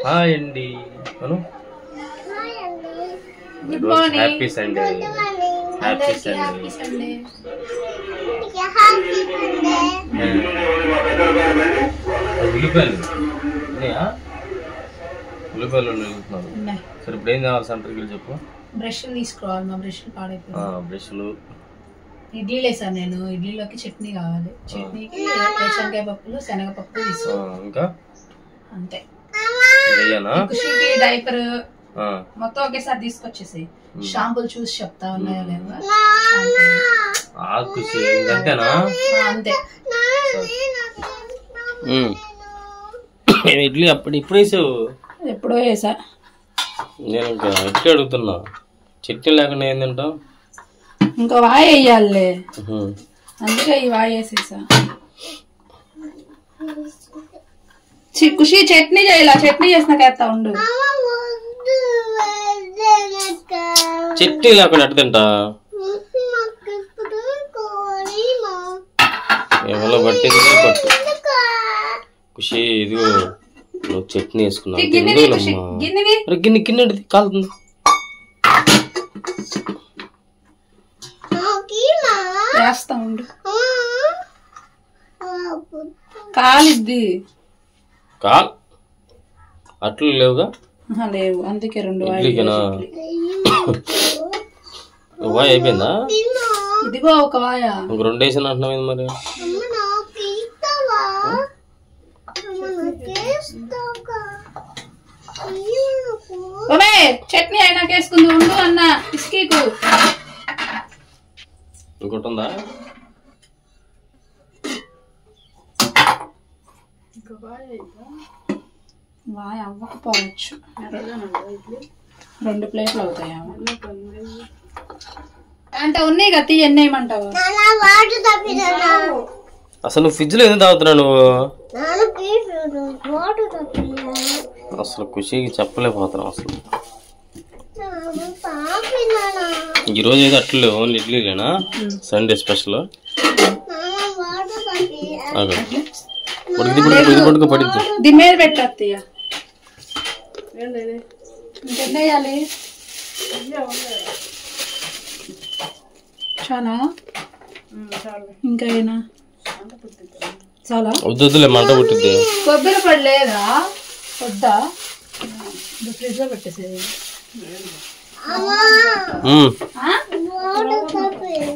Hi అండి. Good morning. Happy Sunday. Happy Sunday. ఉల్లిపాయలు ఉల్లిపాయలు వెళ్తున్నాను. సరే ఇప్పుడు ఏం కావాలి సెంటర్కి వెళ్ళి చెప్పు. బ్రష్లు తీసుకోవాలి. మా బ్రష్లు పాడైపోయి. బ్రష్లు. ఇడ్లీలు వేసాను నేను. ఇడ్లీలోకి చట్నీ కావాలి. చట్నీకి రేషన్కాయ పప్పులు శనగపప్పు తీసుకోవాలి. ఇంకా అంతే. ఖుషీకి డైపర్ మొత్తం ఒకేసారి తీసుకొచ్చేసి షాంపూలు చూసి చెప్తా ఉన్నాయా లేవా. అంతే. ఇడ్లీ అప్పుడు ఇప్పుడు వేసావు? ఎప్పుడో వేసా. నేను ఇంకా ఇడ్లీ అడుగుతున్నా. చట్నీ లేకుండా ఏం తింటావు? ఇంకా వాయి వేయాలి. అందుకే ఈ వాయి వేసేసా. ఖుషి చట్నీ చేయాల. చట్నీ చేసినాక వేస్తా ఉండు. చట్నీ లేకుండా ఎట్ట తింటా? ఏమో బట్టి పట్టు. ఖుషి ఇదిగో నువ్వు చట్నీ వేసుకున్నావు. గిన్నె గిన్నె కాలుతుంది. వేస్తా ఉండు. కాలిద్ది. కాల్ అట్లు లేవుగా? లేవు. అందుకే 2 వాయి అయిపోయిందా? ఇదిగో ఒక వాయ. 2 వేసాను అంటున్నావు మరి. చట్నీ అయినా వేసుకుంది ఉండు అన్న. ఇసుకీకు ఇంకోటి ఉందా? వాయి అవ్వకపోవచ్చు. 2 ప్లేట్లు అవుతాయా? అంటే ఉన్నాయి కదా. ఎన్ని వేయమంటావు? అసలు నువ్వు ఫ్రిడ్జ్ లో ఎందుకు తాగుతున్నావు నువ్వు? అసలు ఖుషికి చెప్పలేకపోతున్నావు అసలు. ఈరోజు ఏదో అట్లే ఓన్లీ ఇడ్లీలేనా? Sunday special. పడుద్ది. దీని మీద పెట్టేయ్యా. ఇంకెన్నేయాలి? చాలా ఇంకా అయినా చాలా వద్దులే, మంట పుట్టిద్ది. కొబ్బరి పొడి లేదా? వద్దా? ఫ్రిడ్జ్ లో పెట్టేసేది.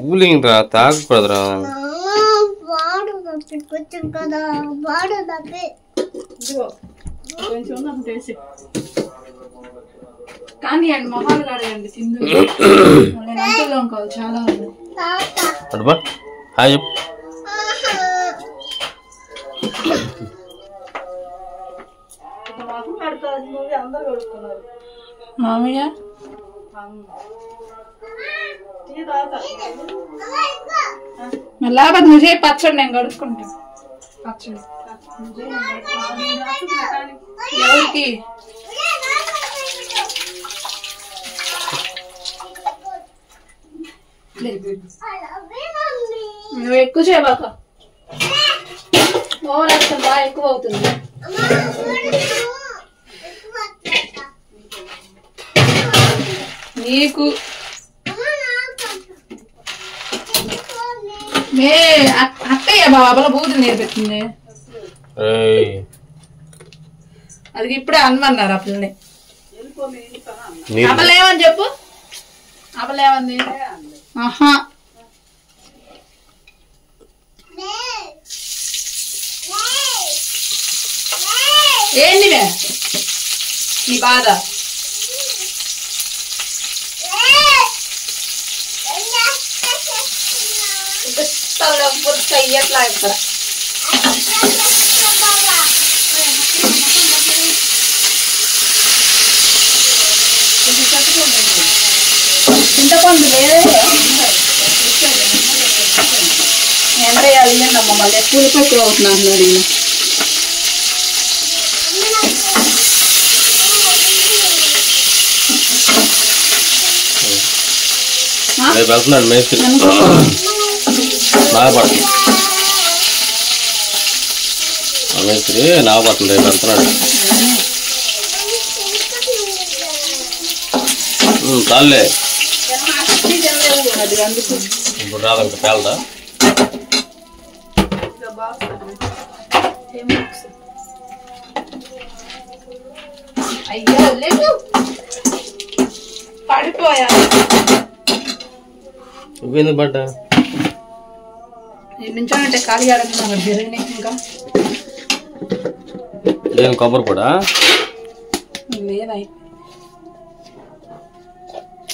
కూలింగ్ రా, తాగకూడదురా. కానీ అండి మొహాలు కడగండి. తిందు చాలా ఉంది. హాయ్ మామయ్య లేకపోతే నువ్వు చేయి పచ్చడి. నేను కడుక్కుంటా పచ్చడి. ఎవరికి? నువ్వు ఎక్కువ చేయబాక. ఓవర్ యాక్షన్ బాగా ఎక్కువ అవుతుంది. నీకు అక్కయ్య బాబాల బూతులు నేర్పెట్టింది. అది ఇప్పుడే అనమన్నారు ఆ పిల్లని. అప్పలేమని చెప్పు. అప్పలేమంది? ఆహా ఏంటి నీ బాధ? ఎట్లా ఇక్కడ చింతపండు లేదే. ఎంత వేయాలి అమ్మ? మళ్ళీ ఎక్కువ ఎక్కువ అవుతున్నాను అడిగిన. వెళ్తున్నాడు మేస్త్రి. మేస్త్రి నాగపడుతుంది వెళ్తున్నాడు. చాలే ఇప్పుడు రాదంట పేలదా. అయ్యో లేదు పడిపోయా. నువ్వెందుకు పడ్డా? నుంచోనంటే ఖాళీ ఆడుతున్నా జరిగినాయి. ఇంకా ఏం కొబ్బరి కూడా లేదా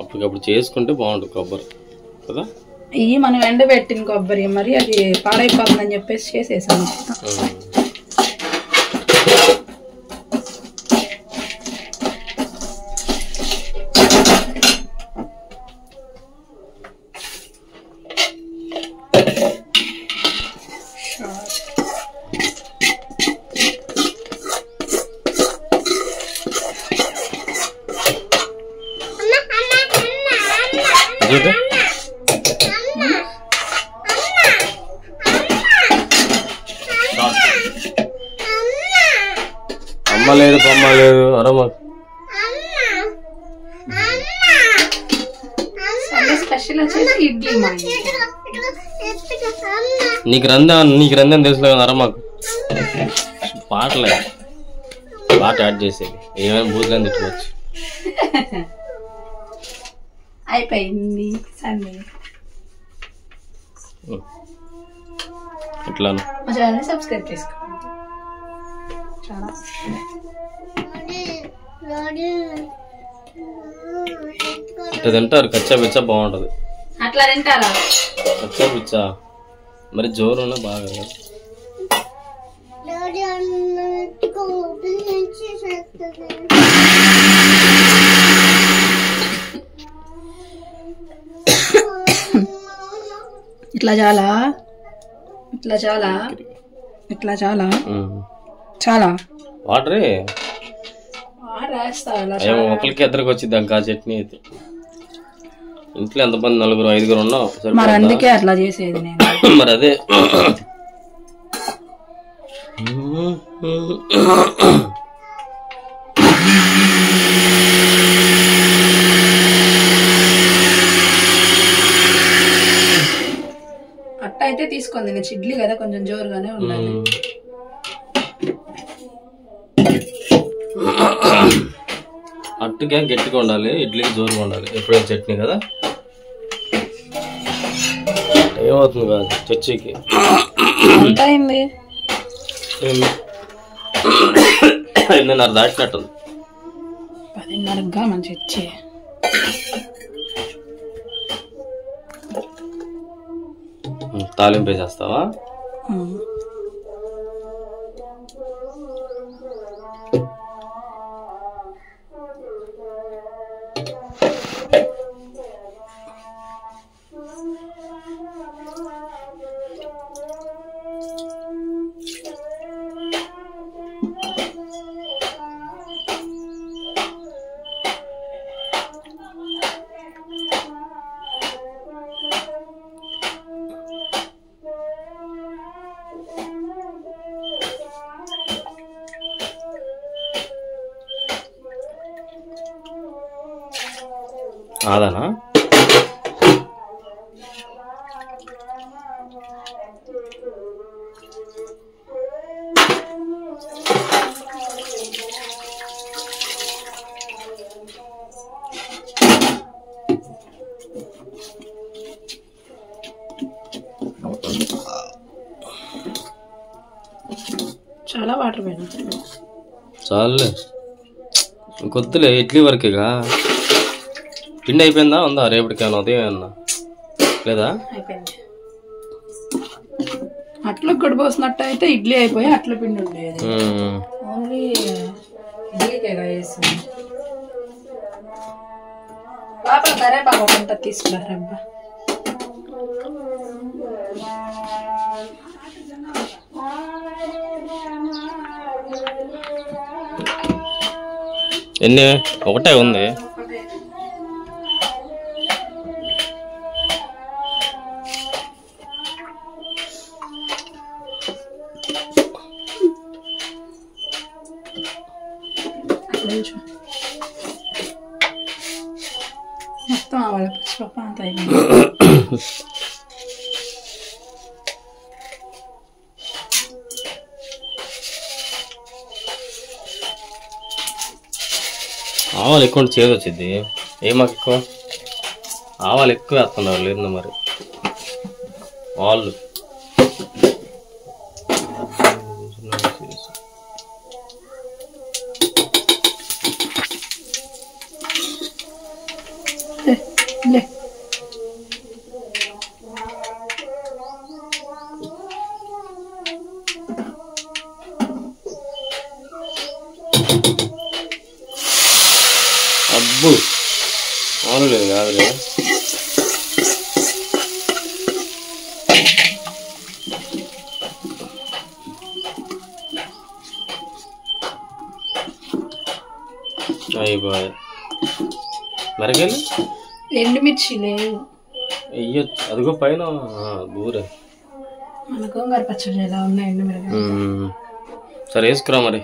అప్పటికప్పుడు చేసుకుంటే బాగుంటుంది కొబ్బరి కదా. ఇవి మనం ఎండబెట్టిన కొబ్బరి, మరి అది పాడైపోతుందని చెప్పేసి చేసేసాను. అమ్మ లేదు బొమ్మ లేదు అరమ్మ. స్పెషల్ వచ్చేసి ఇడ్లీ. నీకు రందని తెలుసు కదా అరమ్మకు. పాటలే పాట యాడ్ చేసేది ఏమైనా బూతులని తిట్టుకోవచ్చు. అయిపోయింది సండే. ఇట్లా సబ్స్క్రైబ్ చేసుకోండి. ఇట్లా తింటారు కచ్చా పిచ్చా బాగుంటది. అట్లా తింటారా కచ్చా పిచ్చా? మరి జోరున్నా బాగా ఇట్లా చాలా ఇట్లా చాలా ఇట్లా చాలా చాలా వాటరే వేస్తా. ఒకరికి ఇద్దరికి వచ్చింది ఇంకా చట్నీ అయితే. ఇంట్లో ఎంతమంది 4-5 ఉన్నాం మరి అందుకే అట్లా చేసేది నేను. మరి అదే అట్ట అయితే తీసుకుంది. నేను ఇడ్లీ కదా కొంచెం జోరుగానే ఉండాలి. అట్టుగా గట్టిగా ఉండాలి, ఇడ్లీకి జోరుగా ఉండాలి. ఎప్పుడైనా చట్నీ కదా ఏమవుతుంది కాదు చర్చికి. ఎంత అయింది? 8:30 దాటినట్టుంది. 10:30గా మంచి ఇచ్చే. తాలింపు వేసేస్తావా? అదనా చాలా వాటర్ పోయినా చాలే కొద్దిలే. ఇడ్లీ వరకేగా. పిండి అయిపోయిందా? ఉందా రేపటికేమన్నా? ఉదయం అన్నా లేదా? అయిపోయింది. అట్లు గడిపోసినట్టు అయితే ఇడ్లీ అయిపోయి అట్ల పిండి ఉండేది. ఓన్లీ ఇడ్లీకేగా వేసింది. లోపల కరేపాకు ఒకటి తీసుకున్నారబ్బా. ఎన్ని? ఒకటే ఉంది. కొంచెం మొత్తం ఆవాలి పచ్చిపప్పు అంత అయిపోయింది. ఆవాలు ఎక్కువ చేదు వచ్చింది. ఏమాకు ఎక్కువ ఆవాలు ఎక్కువ వేస్తున్నారు లేదు మరి వాళ్ళు లే అబ్బు అవును లేదు కాదులే. అయిపోయి మరకెళ్ళి ఎండుమిర్చి లేవు వెయ్యొచ్చు. అదిగో పైన బూరే మన గోంగూర పచ్చడి ఎలా ఉన్నాయి ఎండుమిరకాయలు. సరే వేసుకురా మరి.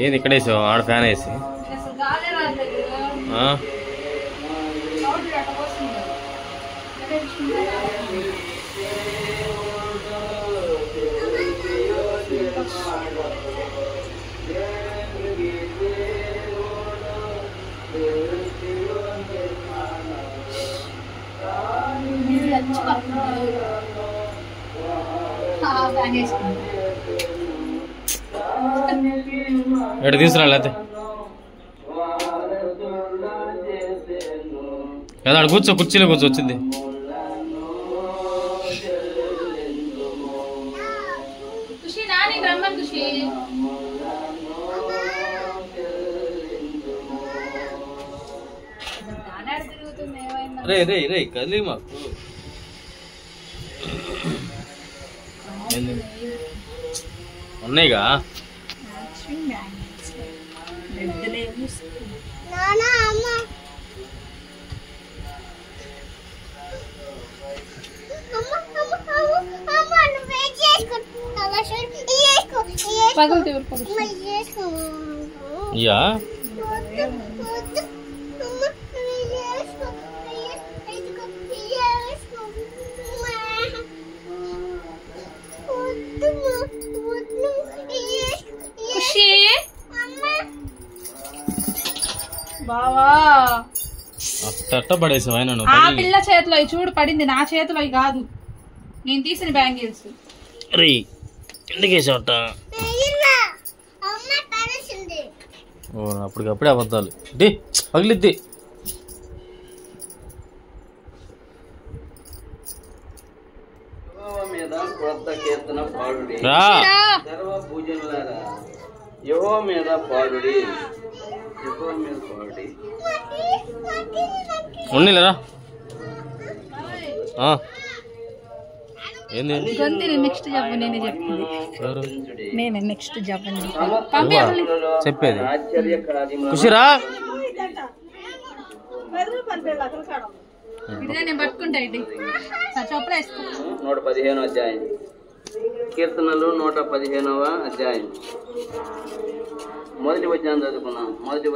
ఏది ఇక్కడ వేసావు ఆడ ఫ్యాన్ వేసి ఎటు తీసుకురా లేకపోతే కదా ఆడ కూర్చో కుర్చీలో కూర్చో వచ్చింది. రే రే రే కదిలే మాకు ఉన్నాయిగా. యా బావా అట్ట పడేసావా? ఆ పిల్ల చేతిలో చూడు పడింది, నా చేతిలో కాదు, నేను తీసిన బ్యాంగిల్స్. ఎందుకేసావట? అప్పటికప్పుడే అబద్ధాలు పగిలిద్ది. యెహోవా మీద పాడుడి. ఉన్నిలేరా ఏంది నెక్స్ట్ చెప్పు, నేనే చెప్పింది. నేనే నెక్స్ట్ చెప్పండి చెప్పేది. ఖుషిరా నేను పట్టుకుంటా. 115వ అధ్యాయం కీర్తనలు 115వ అధ్యాయం మొదటి వచనం చదువుకున్నాం. మొదటి